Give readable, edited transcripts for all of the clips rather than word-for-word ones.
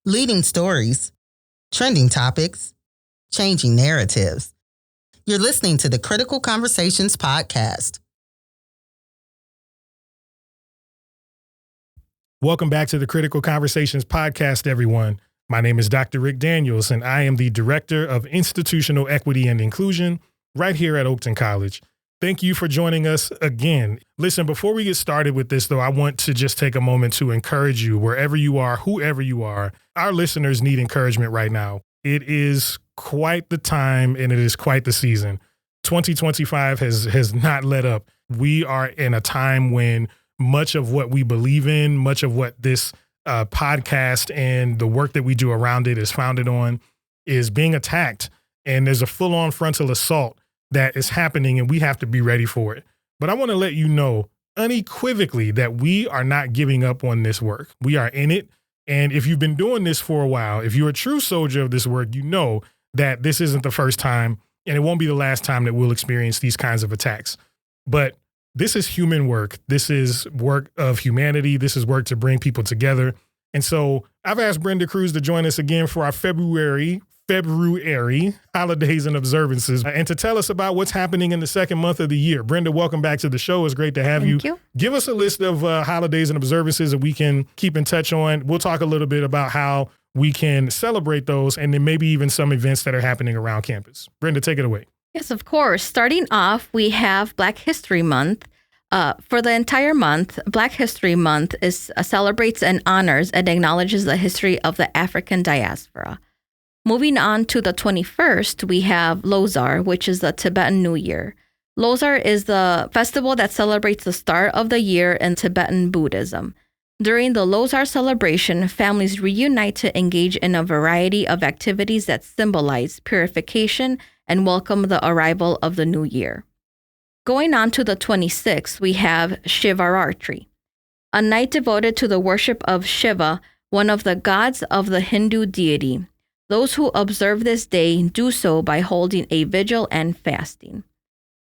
leading stories, trending topics, changing narratives. You're listening to the Critical Conversations podcast. Welcome back to the Critical Conversations podcast, everyone. My name is Dr. Rick Daniels, and I am the Director of Institutional Equity and Inclusion right here at Oakton College. Thank you for joining us again. Listen, before we get started with this, though, I want to just take a moment to encourage you, wherever you are, whoever you are. Our listeners need encouragement right now. It is quite the time and it is quite the season. 2025 has not let up. We are in a time when much of what we believe in, much of what this podcast and the work that we do around it is founded on is being attacked. And there's a full-on frontal assault that is happening, and we have to be ready for it. But I want to let you know unequivocally that we are not giving up on this work. We are in it. And if you've been doing this for a while, if you're a true soldier of this work, you know that this isn't the first time, and it won't be the last time that we'll experience these kinds of attacks. But this is human work. This is work of humanity. This is work to bring people together. And so I've asked Brenda Cruz to join us again for our February holidays and observances and to tell us about what's happening in the second month of the year. Brenda, welcome back to the show. It's great to have you. Thank you. Give us a list of holidays and observances that we can keep in touch on. We'll talk a little bit about how we can celebrate those and then maybe even some events that are happening around campus. Brenda, take it away. Yes, of course. Starting off, we have Black History Month. For the entire month, Black History Month celebrates and honors and acknowledges the history of the African diaspora. Moving on to the 21st, we have Losar, which is the Tibetan New Year. Losar is the festival that celebrates the start of the year in Tibetan Buddhism. During the Losar celebration, families reunite to engage in a variety of activities that symbolize purification and welcome the arrival of the new year. Going on to the 26th, we have Shivaratri, a night devoted to the worship of Shiva, one of the gods of the Hindu deity. Those who observe this day do so by holding a vigil and fasting.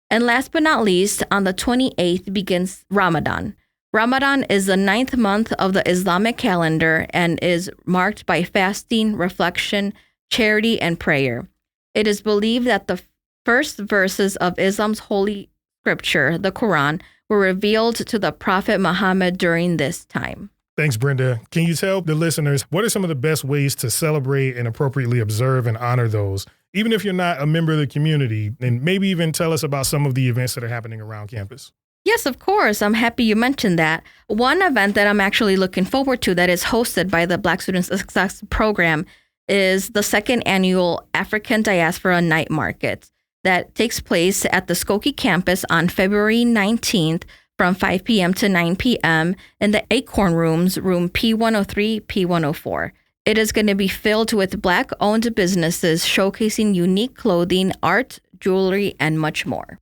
And last but not least, on the 28th begins Ramadan. Ramadan is the 9th month of the Islamic calendar and is marked by fasting, reflection, charity, and prayer. It is believed that the first verses of Islam's holy scripture, the Quran, were revealed to the Prophet Muhammad during this time. Thanks, Brenda. Can you tell the listeners what are some of the best ways to celebrate and appropriately observe and honor those, even if you're not a member of the community, and maybe even tell us about some of the events that are happening around campus? Yes, of course. I'm happy you mentioned that. One event that I'm actually looking forward to that is hosted by the Black Student Success Program is the second annual African Diaspora Night Market that takes place at the Skokie campus on February 19th from 5 p.m. to 9 p.m. in the Acorn Rooms, room P103, P104. It is going to be filled with Black-owned businesses showcasing unique clothing, art, jewelry, and much more.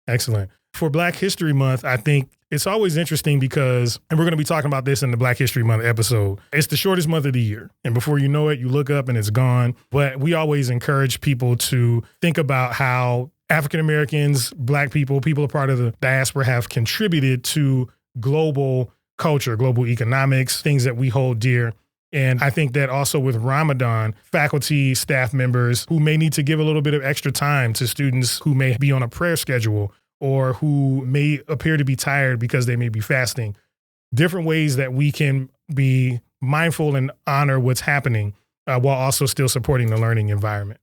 Excellent. For Black History Month, I think it's always interesting because, and we're going to be talking about this in the Black History Month episode, it's the shortest month of the year. And before you know it, you look up and it's gone. But we always encourage people to think about how African Americans, Black people, people a part of the diaspora have contributed to global culture, global economics, things that we hold dear. And I think that also with Ramadan, faculty, staff members who may need to give a little bit of extra time to students who may be on a prayer schedule or who may appear to be tired because they may be fasting, different ways that we can be mindful and honor what's happening while also still supporting the learning environment.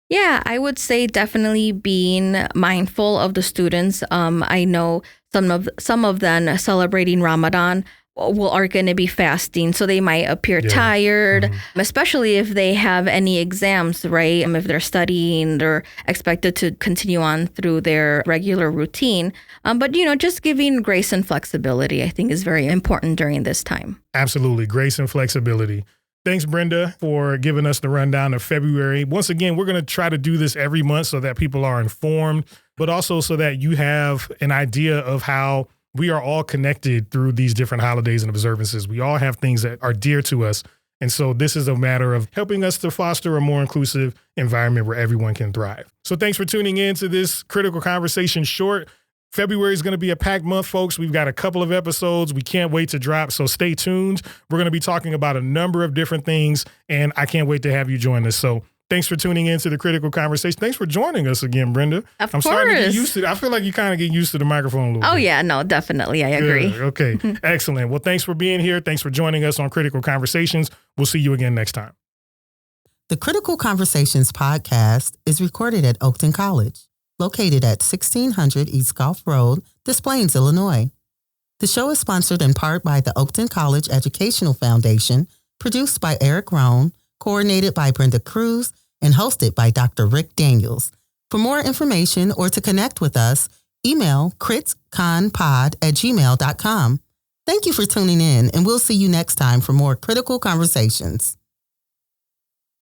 Yeah, I would say definitely being mindful of the students. I know some of them celebrating Ramadan are going to be fasting, so they might appear tired, especially if they have any exams, right? If they're studying, they're expected to continue on through their regular routine. But, just giving grace and flexibility, I think, is very important during this time. Absolutely. Grace and flexibility. Thanks, Brenda, for giving us the rundown of February. Once again, we're going to try to do this every month so that people are informed, but also so that you have an idea of how we are all connected through these different holidays and observances. We all have things that are dear to us. And so this is a matter of helping us to foster a more inclusive environment where everyone can thrive. So thanks for tuning in to this Critical Conversation Short. February is going to be a packed month, folks. We've got a couple of episodes we can't wait to drop, so stay tuned. We're going to be talking about a number of different things, and I can't wait to have you join us. So thanks for tuning in to the Critical Conversation. Thanks for joining us again, Brenda. Of I'm course. starting to get used to it. I feel like you kind of get used to the microphone a little bit. Oh, yeah. No, definitely. I agree. Good. Okay. Excellent. Well, thanks for being here. Thanks for joining us on Critical Conversations. We'll see you again next time. The Critical Conversations podcast is recorded at Oakton College, located at 1600 East Gulf Road, Des Plaines, Illinois. The show is sponsored in part by the Oakton College Educational Foundation, produced by Erick Rohn, coordinated by Brenda Cruz, and hosted by Dr. Rick Daniels. For more information or to connect with us, email critconpod@gmail.com. Thank you for tuning in, and we'll see you next time for more Critical Conversations.